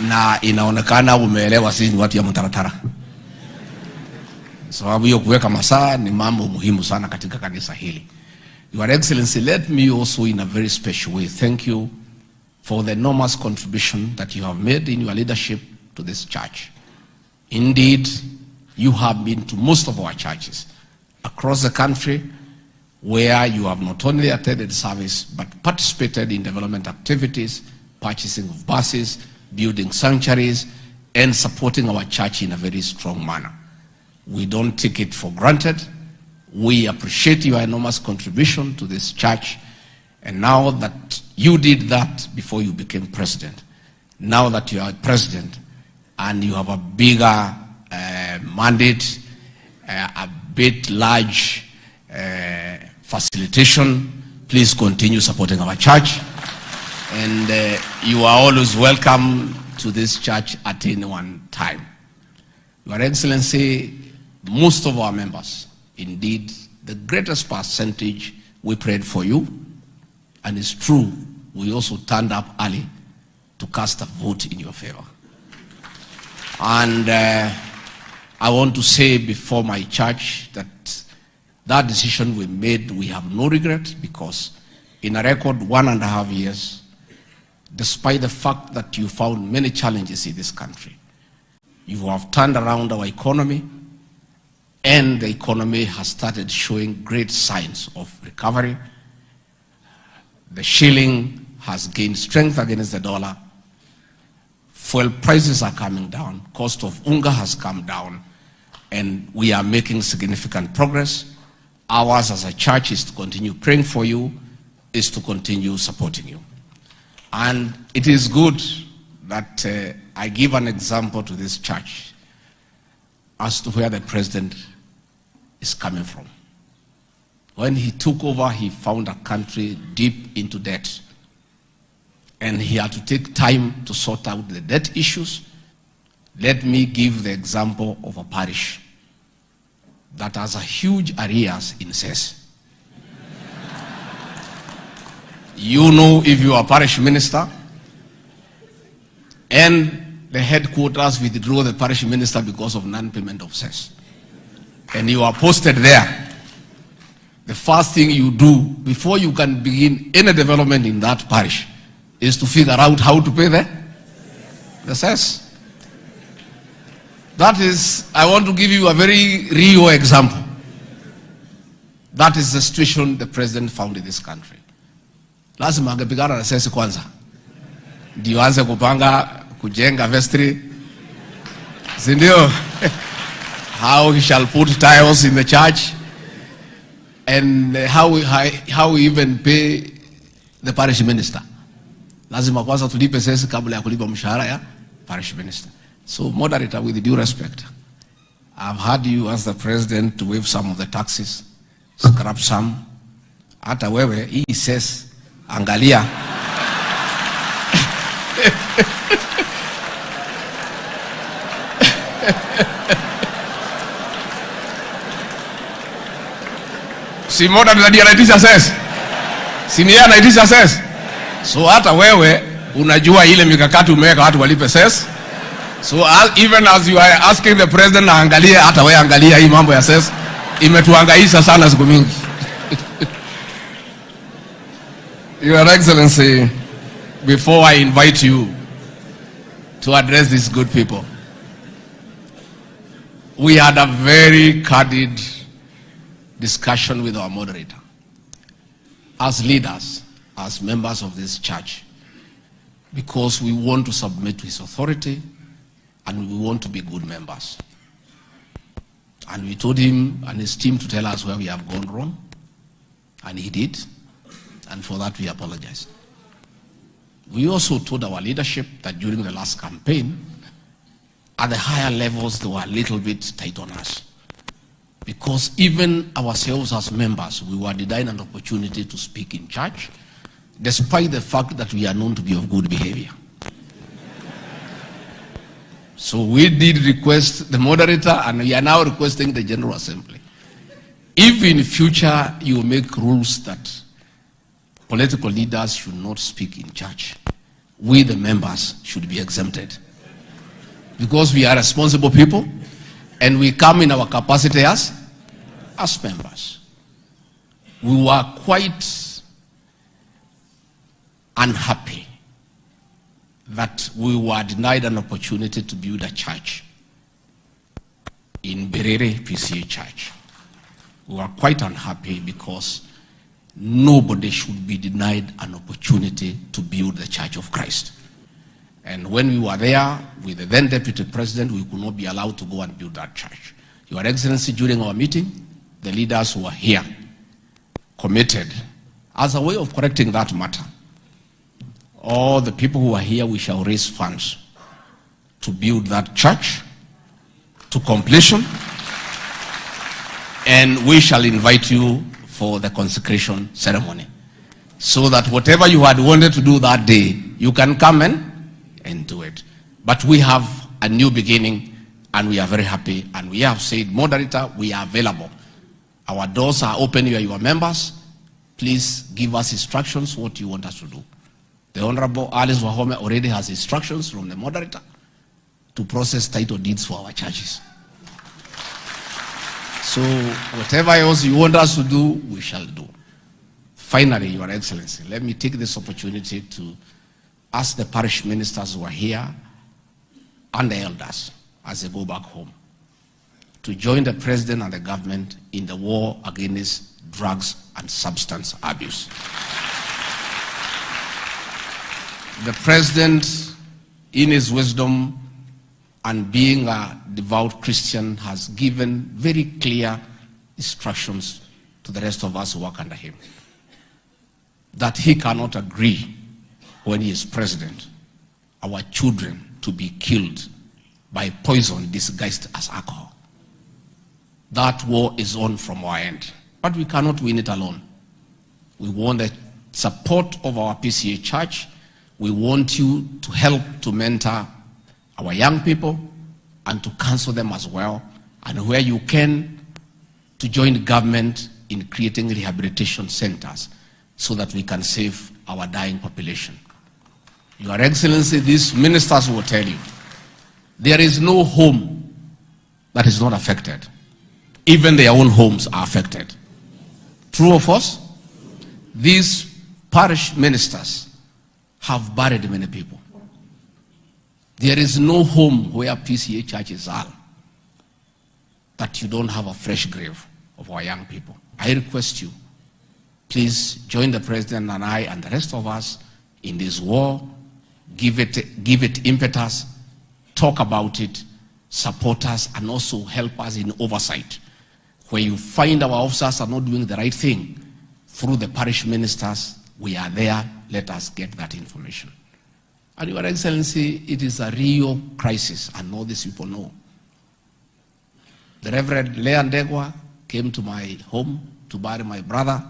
na inaonekana umeelewa sisi ni watu ya mtaratara. Sababu hiyo kuweka masaa ni mambo muhimu sana katika kanisa hili. Your Excellency, let me also in a very special way thank you for the enormous contribution that you have made in your leadership to this church. Indeed, you have been to most of our churches across the country where you have not only attended service but participated in development activities, purchasing of buses, building sanctuaries, and supporting our church in a very strong manner. We don't take it for granted. We appreciate your enormous contribution to this church. And now that you did that before you became president, now that you are president and you have a bigger mandate, a bit large facilitation, please continue supporting our church. And you are always welcome to this church at any one time. Your Excellency, most of our members, indeed, the greatest percentage, we prayed for you. And it's true, we also turned up early to cast a vote in your favor. And I want to say before my church that decision we made, we have no regret, because in a record 1.5 years, despite the fact that you found many challenges in this country, you have turned around our economy, and the economy has started showing great signs of recovery. The shilling has gained strength against the dollar. Fuel prices are coming down. Cost of unga has come down. And we are making significant progress. Ours as a church is to continue praying for you, is to continue supporting you. And it is good that I give an example to this church as to where the president is coming from. When he took over, he found a country deep into debt. And he had to take time to sort out the debt issues. Let me give the example of a parish that has a huge arrears in cess. You know, if you are a parish minister and the headquarters withdraw the parish minister because of non-payment of cess, and you are posted there, the first thing you do before you can begin any development in that parish is to figure out how to pay the cess. That is, I want to give you a very real example. That is the situation the president found in this country. Lazima angepigana na cess kwanza, ndio aanze kupanga kujenga vestry, si ndio? How he shall put tiles in the church, and how we even pay the parish minister. Lazima kwanza tulipe sisi kabla ya kulipa mshahara ya parish minister. So, moderator, with due respect, I've heard you as the president to waive some of the taxes, scrap some. Hata wewe, he says, angalia. Si moderator ndiye anaitisha cess. Si ni yeye anaitisha cess. So hata wewe unajua ile mikakati umeweka watu walipe cess. So even as you are asking the president angalie, hata wewe angalia hii mambo ya cess imetuhangaisha sana siku mingi. Your Excellency, before I invite you to address these good people, we had a very candid discussion with our moderator. As leaders, as members of this church, because we want to submit to his authority and we want to be good members. And we told him and his team to tell us where we have gone wrong, and he did, and for that we apologize. We also told our leadership that during the last campaign, at the higher levels, they were a little bit tight on us, because even ourselves as members, we were denied an opportunity to speak in church, despite the fact that we are known to be of good behavior. So we did request the moderator, and we are now requesting the General Assembly. If in future you make rules that political leaders should not speak in church, we the members should be exempted. Because we are responsible people and we come in our capacity as members. We were quite unhappy that we were denied an opportunity to build a church in Berere PCEA Church. We were quite unhappy because nobody should be denied an opportunity to build the Church of Christ. And when we were there with the then Deputy President, we could not be allowed to go and build that church. Your Excellency, during our meeting, the leaders who were here committed, as a way of correcting that matter, all the people who are here, we shall raise funds to build that church to completion, and we shall invite you for the consecration ceremony, so that whatever you had wanted to do that day, you can come and do it. But we have a new beginning, and we are very happy, and we have said, moderator, we are available. Our doors are open. You are your members. Please give us instructions what you want us to do. The Honorable Alice Wahome already has instructions from the moderator to process title deeds for our churches. So whatever else you want us to do, we shall do. Finally, Your Excellency, let me take this opportunity to ask the parish ministers who are here and the elders as they go back home to join the President and the government in the war against drugs and substance abuse. The President, in his wisdom and being a devout Christian, has given very clear instructions to the rest of us who work under him that he cannot agree, when he is president, our children to be killed by poison disguised as alcohol. That war is on from our end, but we cannot win it alone. We want the support of our PCEA Church. We want you to help to mentor our young people and to counsel them as well, and where you can, to join the government in creating rehabilitation centers so that we can save our dying population. Your Excellency, these ministers will tell you, there is no home that is not affected. Even their own homes are affected. True or false? These parish ministers have buried many people. There is no home where PCEA churches are that you don't have a fresh grave of our young people. I request you, please join the President and I and the rest of us in this war. Give it impetus, talk about it, support us, and also help us in oversight. Where you find our officers are not doing the right thing, through the parish ministers, we are there. Let us get that information. And Your Excellency, it is a real crisis, and all these people know. The Reverend Leandegwa came to my home to bury my brother,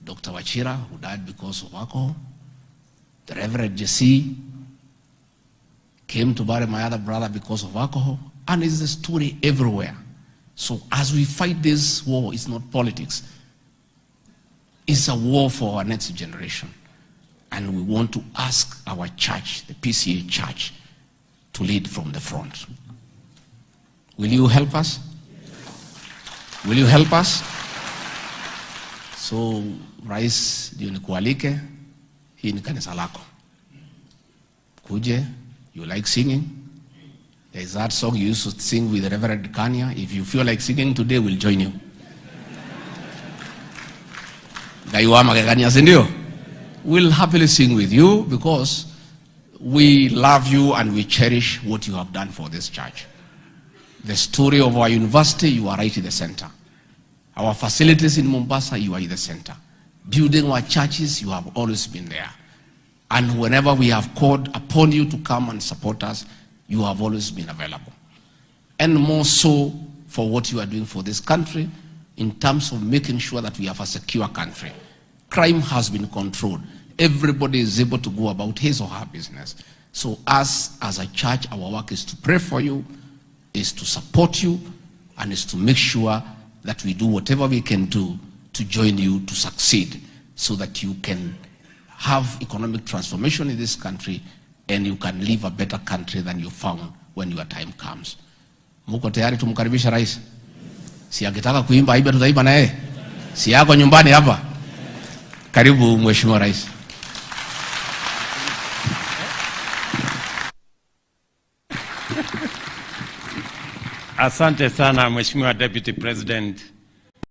Dr. Wachira, who died because of alcohol. The Reverend Jesse came to bury my other brother because of alcohol. And it's a story everywhere. So as we fight this war, it's not politics. It's a war for our next generation. And we want to ask our church, the PCEA Church, to lead from the front. Will you help us? Will you help us? So, Rais, ndio nikualike, hii ni kanisa lako. Kuje, you like singing? There is that song you used to sing with Reverend Kanya. If you feel like singing today, we'll join you. We'll happily sing with you because we love you and we cherish what you have done for this church. The story of our university, you are right in the center. Our facilities in Mombasa, you are in the center. Building our churches, you have always been there. And whenever we have called upon you to come and support us, you have always been available. And more so for what you are doing for this country in terms of making sure that we have a secure country. Crime has been controlled. Everybody is able to go about his or her business. So us as a church, our work is to pray for you, is to support you, and is to make sure that we do whatever we can do to join you to succeed so that you can have economic transformation in this country, and you can live a better country than you found when your time comes. Muko tayari tumkaribisha rais? Si akitaka kuimba aibe tutaiba na yeye? Si yako nyumbani hapa? Karibu Mheshimiwa Rais. Asante sana Mheshimiwa Deputy President